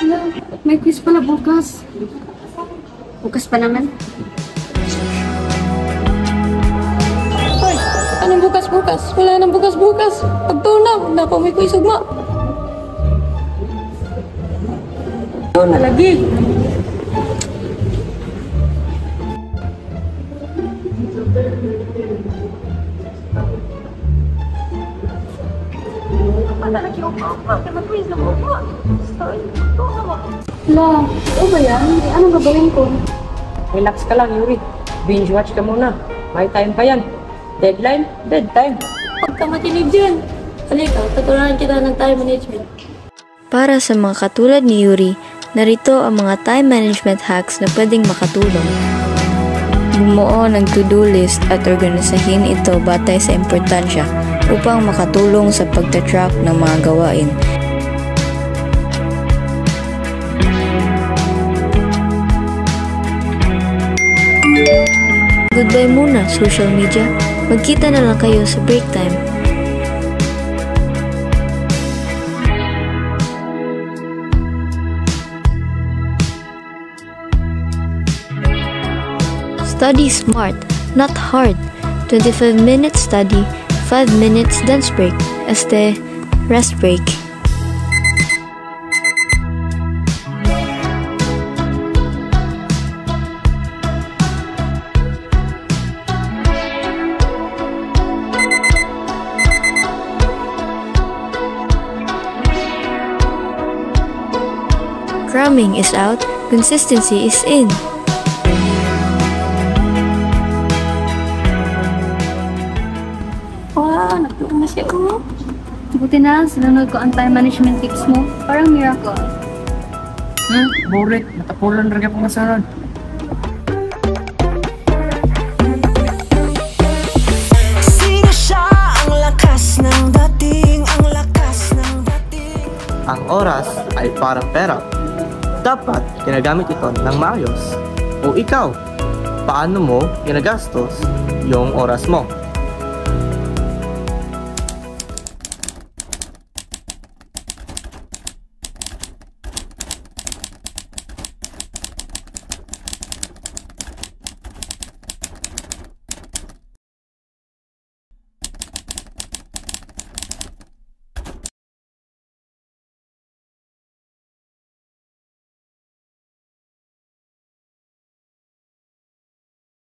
Hala, may quiz pala bukas. Bukas pa naman. Hoy, anong bukas-bukas? Wala nang bukas-bukas. Pagtunaw, napo may quiz ugma. Ano lagi? Hala, ano ba yan? Ano gagawin ko? Relax ka lang, Yuri. Binge watch ka muna. May time pa yan. Deadline, dead time. Huwag ka matinig dyan. Halika, tuturuan kita ng time management. Para sa mga katulad ni Yuri, narito ang mga time management hacks na pwedeng makatulong. Bumuo ng to-do list at organisahin ito batay sa importansya upang makatulong sa pagtatrack ng mga gawain. Goodbye muna, social media. Magkita na lang kayo sa break time. Study smart, not hard. 25 minutes study, 5 minutes dance break. Este, rest break. Cramming is out, consistency is in. Wow, nagturo na siya ko. Buti na, sinunod ko ang time management tips mo. Parang miracle. Borit. Natapulan rin ako masunod. Sino siya? Ang lakas ng dating, ang lakas ng dating. Ang oras ay parang pera. Dapat ginagamit ito ng maayos. O ikaw, paano mo ginagastos yung oras mo?